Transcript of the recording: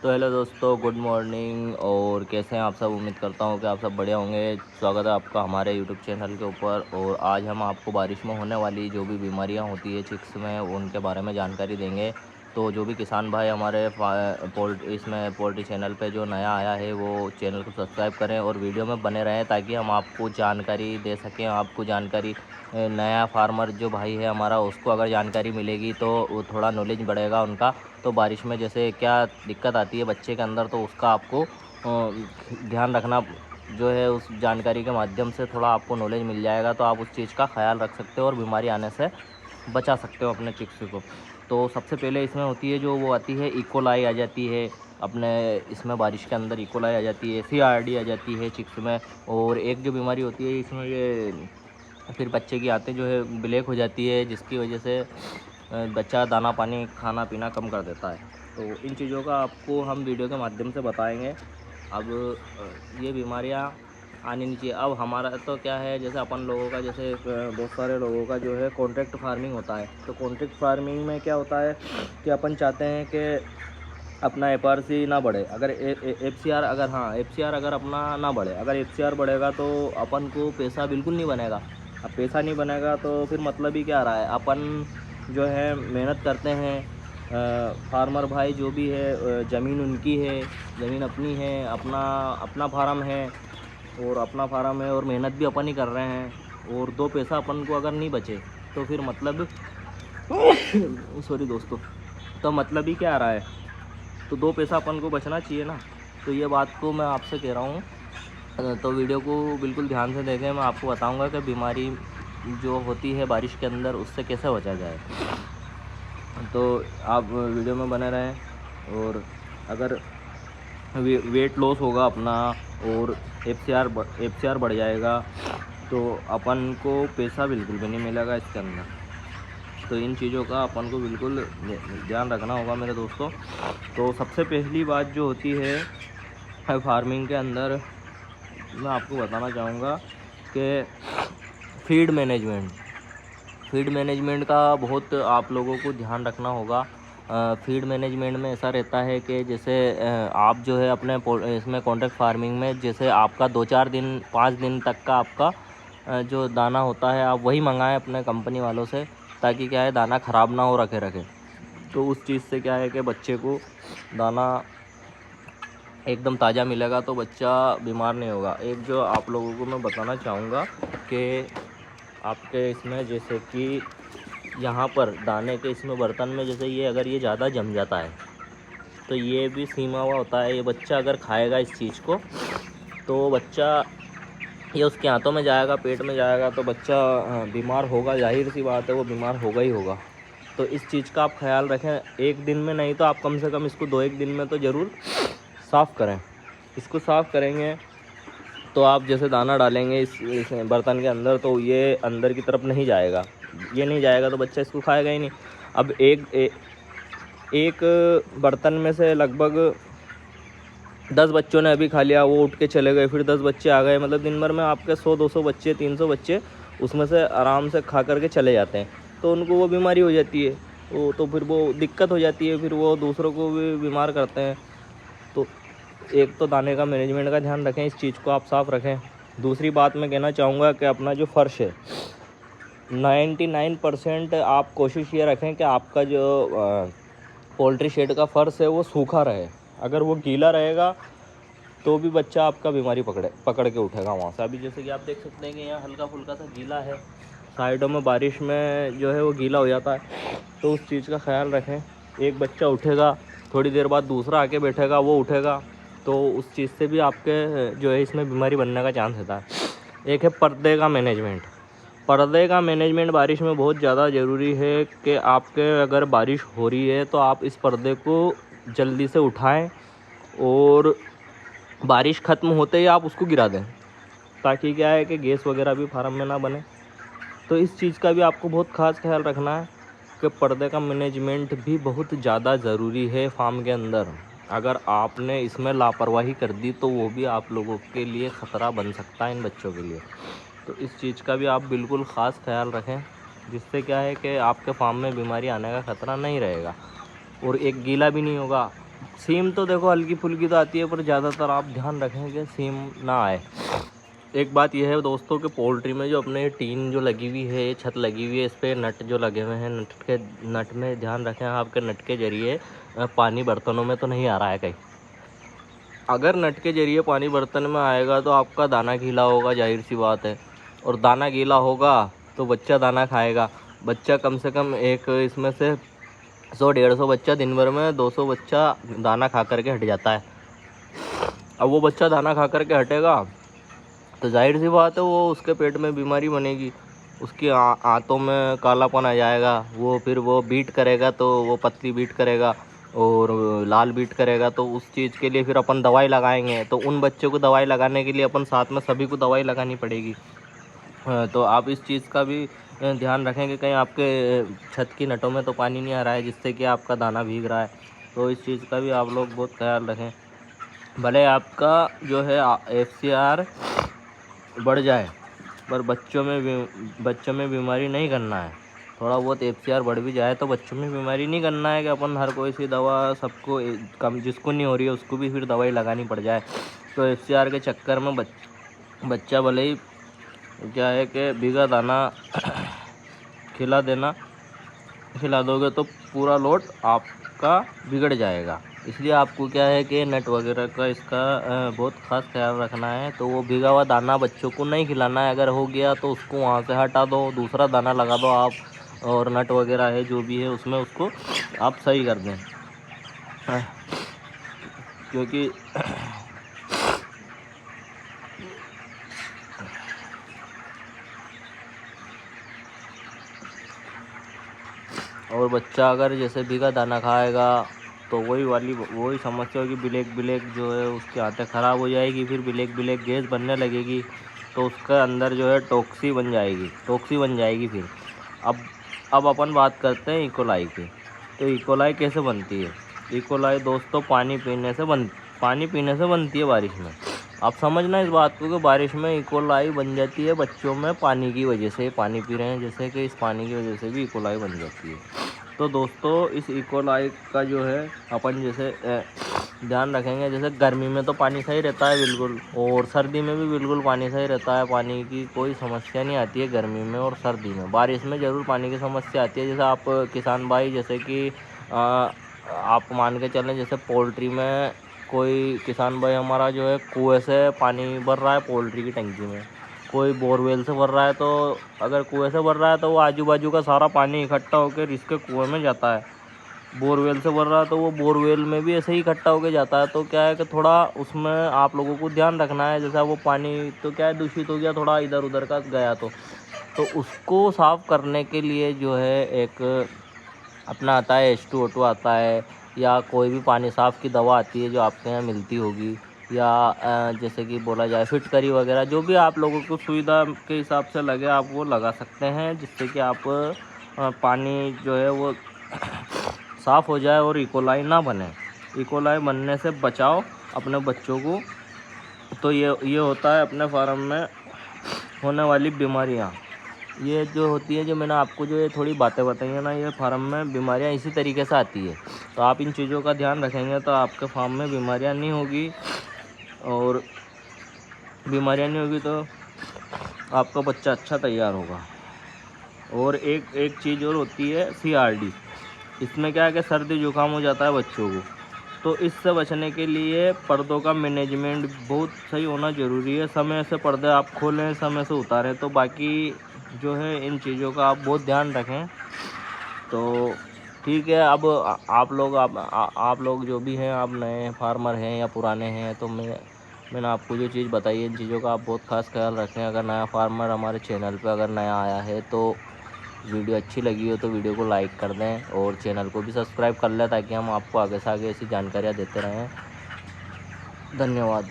तो हेलो दोस्तों, good morning. और कैसे हैं आप सब? उम्मीद करता हूं कि आप सब बढ़िया होंगे। स्वागत है आपका हमारे यूट्यूब चैनल के ऊपर। और आज हम आपको बारिश में होने वाली जो भी बीमारियां होती है चिक्स में, उनके बारे में जानकारी देंगे। तो जो भी किसान भाई हमारे पोल्ट्री चैनल पे जो नया आया है वो चैनल को सब्सक्राइब करें और वीडियो में बने रहें, ताकि हम आपको जानकारी दे सकें। आपको जानकारी, नया फार्मर जो भाई है हमारा, उसको अगर जानकारी मिलेगी तो वो थोड़ा नॉलेज बढ़ेगा उनका। तो बारिश में जैसे क्या दिक्कत आती है बच्चे के अंदर, तो उसका आपको ध्यान रखना जो है, उस जानकारी के माध्यम से थोड़ा आपको नॉलेज मिल जाएगा। तो आप उस चीज़ का ख्याल रख सकते हो और बीमारी आने से बचा सकते हो अपने चिक्स को। तो सबसे पहले इसमें होती है जो वो आती है इकोलाई आ जाती है अपने इसमें, बारिश के अंदर इकोलाई आ जाती है, CRD आ जाती है चिक्स में। और एक जो बीमारी होती है इसमें, ये फिर बच्चे की आंतें जो है ब्लैक हो जाती है, जिसकी वजह से बच्चा दाना पानी खाना पीना कम कर देता है। तो इन चीज़ों का आपको हम वीडियो के माध्यम से बताएंगे। अब ये बीमारियां आनी नहीं चाहिए। अब हमारा तो क्या है, जैसे अपन लोगों का, जैसे बहुत सारे लोगों का जो है कॉन्ट्रैक्ट फार्मिंग होता है। तो कॉन्ट्रैक्ट फार्मिंग में क्या होता है कि अपन चाहते हैं कि अपना FRC ना बढ़े। अगर FCR, अगर हाँ FCR अगर अपना ना बढ़े, अगर FCR बढ़ेगा तो अपन को पैसा बिल्कुल नहीं बनेगा। अब पैसा नहीं बनेगा तो फिर मतलब ही क्या रहा है। अपन जो है मेहनत करते हैं, फार्मर भाई जो भी है, ज़मीन उनकी है, ज़मीन अपनी है, अपना अपना फार्म है, और अपना फार्म है और मेहनत भी अपन ही कर रहे हैं। और दो पैसा अपन को अगर नहीं बचे तो फिर मतलब सॉरी दोस्तों, तो मतलब ही क्या आ रहा है। तो दो पैसा अपन को बचना चाहिए ना। तो ये बात को मैं आपसे कह रहा हूँ। तो वीडियो को बिल्कुल ध्यान से देखें। मैं आपको बताऊंगा कि बीमारी जो होती है बारिश के अंदर, उससे कैसे बचा जाए। तो आप वीडियो में बने रहें। और अगर वेट लॉस होगा अपना और FCR बढ़ जाएगा, तो अपन को पैसा बिल्कुल भी नहीं मिलेगा इसके अंदर। तो इन चीज़ों का अपन को बिल्कुल ध्यान रखना होगा मेरे दोस्तों। तो सबसे पहली बात जो होती है फार्मिंग के अंदर, मैं आपको बताना चाहूँगा कि फीड मैनेजमेंट का बहुत आप लोगों को ध्यान रखना होगा। फीड मैनेजमेंट में ऐसा रहता है कि जैसे आप जो है अपने इसमें कॉन्ट्रैक्ट फार्मिंग में, जैसे आपका 2-4 दिन 5 दिन तक का आपका जो दाना होता है, आप वही मंगाएं अपने कंपनी वालों से, ताकि क्या है दाना ख़राब ना हो रखे रखे। तो उस चीज़ से क्या है कि बच्चे को दाना एकदम ताज़ा मिलेगा, तो बच्चा बीमार नहीं होगा। एक जो आप लोगों को मैं बताना चाहूँगा कि आपके इसमें, जैसे कि यहाँ पर दाने के इसमें बर्तन में, जैसे ये अगर ये ज़्यादा जम जाता है तो ये भी सीमा हुआ होता है। ये बच्चा अगर खाएगा इस चीज़ को, तो बच्चा, ये उसके हाथों में जाएगा, पेट में जाएगा, तो बच्चा बीमार होगा। जाहिर सी बात है, वो बीमार होगा ही होगा। तो इस चीज़ का आप ख्याल रखें। एक दिन में नहीं तो आप कम से कम इसको 2-1 दिन में तो ज़रूर साफ़ करें। इसको साफ़ करेंगे तो आप जैसे दाना डालेंगे इस बर्तन के अंदर, तो ये अंदर की तरफ नहीं जाएगा। ये नहीं जाएगा तो बच्चा इसको खाएगा ही नहीं। अब एक बर्तन में से लगभग 10 बच्चों ने अभी खा लिया, वो उठ के चले गए, फिर 10 बच्चे आ गए, मतलब दिन भर में आपके 100-200 बच्चे, 300 बच्चे उसमें से आराम से खा करके चले जाते हैं। तो उनको वो बीमारी हो जाती है, वो तो फिर वो दिक्कत हो जाती है, फिर वो दूसरों को भी बीमार करते हैं। तो एक तो दाने का मैनेजमेंट का ध्यान रखें, इस चीज़ को आप साफ़ रखें। दूसरी बात मैं कहना चाहूँगा कि अपना जो फ़र्श है, 99% आप कोशिश ये रखें कि आपका जो पोल्ट्री शेड का फ़र्श है वो सूखा रहे। अगर वो गीला रहेगा तो भी बच्चा आपका बीमारी पकड़ के उठेगा वहाँ से। अभी जैसे कि आप देख सकते हैं कि यहाँ हल्का फुल्का सा गीला है, साइडों में बारिश में जो है वो गीला हो जाता है। तो उस चीज़ का ख्याल रखें। एक बच्चा उठेगा, थोड़ी देर बाद दूसरा आके बैठेगा, वो उठेगा, तो उस चीज़ से भी आपके जो है इसमें बीमारी बनने का चांस रहता है। एक है पर्दे का मैनेजमेंट। पर्दे का मैनेजमेंट बारिश में बहुत ज़्यादा ज़रूरी है कि आपके अगर बारिश हो रही है तो आप इस पर्दे को जल्दी से उठाएं और बारिश ख़त्म होते ही आप उसको गिरा दें, ताकि क्या है कि गैस वगैरह भी फार्म में ना बने। तो इस चीज़ का भी आपको बहुत ख़ास ख्याल रखना है कि पर्दे का मैनेजमेंट भी बहुत ज़्यादा ज़रूरी है फार्म के अंदर। अगर आपने इसमें लापरवाही कर दी तो वो भी आप लोगों के लिए ख़तरा बन सकता है, इन बच्चों के लिए। तो इस चीज़ का भी आप बिल्कुल ख़ास ख्याल रखें, जिससे क्या है कि आपके फार्म में बीमारी आने का ख़तरा नहीं रहेगा और एक गीला भी नहीं होगा। सीम तो देखो हल्की फुल्की तो आती है, पर ज़्यादातर आप ध्यान रखें कि सीम ना आए। एक बात यह है दोस्तों कि पोल्ट्री में जो अपने टीन जो लगी हुई है, ये छत लगी हुई है, इस पर नट जो लगे हुए हैं, नट में ध्यान रखें आपके नट के ज़रिए पानी बर्तनों में तो नहीं आ रहा है कहीं। अगर नट के ज़रिए पानी बर्तन में आएगा तो आपका दाना गीला होगा, जाहिर सी बात है। और दाना गीला होगा तो बच्चा दाना खाएगा। बच्चा कम से कम एक इसमें से 100-150 बच्चा दिन भर में 200 बच्चा दाना खा करके हट जाता है। अब वो बच्चा दाना खा करके हटेगा तो जाहिर सी बात है वो उसके पेट में बीमारी बनेगी, उसकी आंतों में कालापन आ जाएगा, वो फिर वो बीट करेगा तो वो पतली बीट करेगा और लाल बीट करेगा। तो उस चीज़ के लिए फिर अपन दवाई लगाएंगे, तो उन बच्चों को दवाई लगाने के लिए अपन साथ में सभी को दवाई लगानी पड़ेगी। तो आप इस चीज़ का भी ध्यान रखें कि कहीं आपके छत की नटों में तो पानी नहीं आ रहा है जिससे कि आपका दाना भीग रहा है। तो इस चीज़ का भी आप लोग बहुत ख्याल रखें। भले आपका जो है FCR बढ़ जाए, पर बच्चों में बीमारी नहीं करना है। थोड़ा बहुत FCR बढ़ भी जाए तो बच्चों में बीमारी नहीं करना है कि अपन हर कोई सी दवा सबको कम, जिसको नहीं हो रही है उसको भी फिर दवाई लगानी पड़ जाए। तो FCR के चक्कर में बच्चा भले ही क्या है कि भीगा दाना खिला दोगे तो पूरा लोड आपका बिगड़ जाएगा। इसलिए आपको क्या है कि नट वगैरह का इसका बहुत ख़ास ख्याल रखना है। तो वो भीगा हुआ दाना बच्चों को नहीं खिलाना है, अगर हो गया तो उसको वहाँ से हटा दो, दूसरा दाना लगा दो आप, और नट वगैरह है जो भी है उसमें उसको आप सही कर दें। क्योंकि और बच्चा अगर जैसे भीगा दाना खाएगा तो वही समस्या होगी, ब्लैक जो है उसकी आंतें ख़राब हो जाएगी, फिर ब्लैक गैस बनने लगेगी, तो उसके अंदर जो है टॉक्सी बन जाएगी फिर। अब अपन बात करते हैं इकोलाई की। तो इकोलाई कैसे बनती है? इकोलाई दोस्तों पानी पीने से बनती है बारिश में। आप समझना इस बात को कि बारिश में इकोलाई बन जाती है बच्चों में, पानी की वजह से, पानी पी रहे हैं जैसे कि इस पानी की वजह से भी इकोलाई बन जाती है। तो दोस्तों इस इकोलाई का जो है अपन जैसे ध्यान रखेंगे, जैसे गर्मी में तो पानी सही रहता है बिल्कुल, और सर्दी में भी बिल्कुल पानी सही रहता है, पानी की कोई समस्या नहीं आती है गर्मी में और सर्दी में। बारिश में ज़रूर पानी की समस्या आती है। जैसे आप किसान भाई, जैसे कि आप मान के चलें जैसे पोल्ट्री में कोई किसान भाई हमारा जो है कुएं से पानी भर रहा है पोल्ट्री की टंकी में, कोई बोरवेल से भर रहा है। तो अगर कुएं से भर रहा है तो वो आजू बाजू का सारा पानी इकट्ठा होकर इसके कुएं में जाता है। बोरवेल से भर रहा है तो वो बोरवेल में भी ऐसे ही इकट्ठा होकर जाता है। तो क्या है कि थोड़ा उसमें आप लोगों को ध्यान रखना है, जैसा वो पानी तो क्या है दूषित हो गया, थोड़ा इधर उधर का गया तो उसको साफ़ करने के लिए जो है एक अपना आता है H2O2 आता है, या कोई भी पानी साफ़ की दवा आती है जो आपके यहाँ मिलती होगी, या जैसे कि बोला जाए फिटकरी वगैरह, जो भी आप लोगों को सुविधा के हिसाब से लगे आप वो लगा सकते हैं, जिससे कि आप पानी जो है वो साफ़ हो जाए और इकोलाई ना बने। इकोलाई बनने से बचाओ अपने बच्चों को। तो ये होता है अपने फार्म में होने वाली बीमारियाँ। ये जो होती है, जो मैंने आपको जो ये थोड़ी बातें बताई हैं ना, ये फार्म में बीमारियाँ इसी तरीके से आती है। तो आप इन चीज़ों का ध्यान रखेंगे तो आपके फार्म में बीमारियाँ नहीं होगी, और बीमारियाँ नहीं होगी तो आपका बच्चा अच्छा तैयार होगा। और एक चीज़ और होती है CRD। इसमें क्या है कि सर्दी जुकाम हो जाता है बच्चों को, तो इससे बचने के लिए पर्दों का मैनेजमेंट बहुत सही होना ज़रूरी है। समय से पर्दे आप खोलें, समय से उतारें। तो बाकी जो है इन चीज़ों का आप बहुत ध्यान रखें। तो ठीक है, अब आप लोग जो भी हैं, आप नए फार्मर हैं या पुराने हैं, तो मैंने आपको जो चीज़ बताई है इन चीज़ों का आप बहुत ख़ास ख्याल रखें। अगर नया फार्मर हमारे चैनल पे अगर नया आया है तो वीडियो अच्छी लगी हो तो वीडियो को लाइक कर दें, और चैनल को भी सब्सक्राइब कर लें, ताकि हम आपको आगे से आगे ऐसी जानकारियाँ देते रहें। धन्यवाद।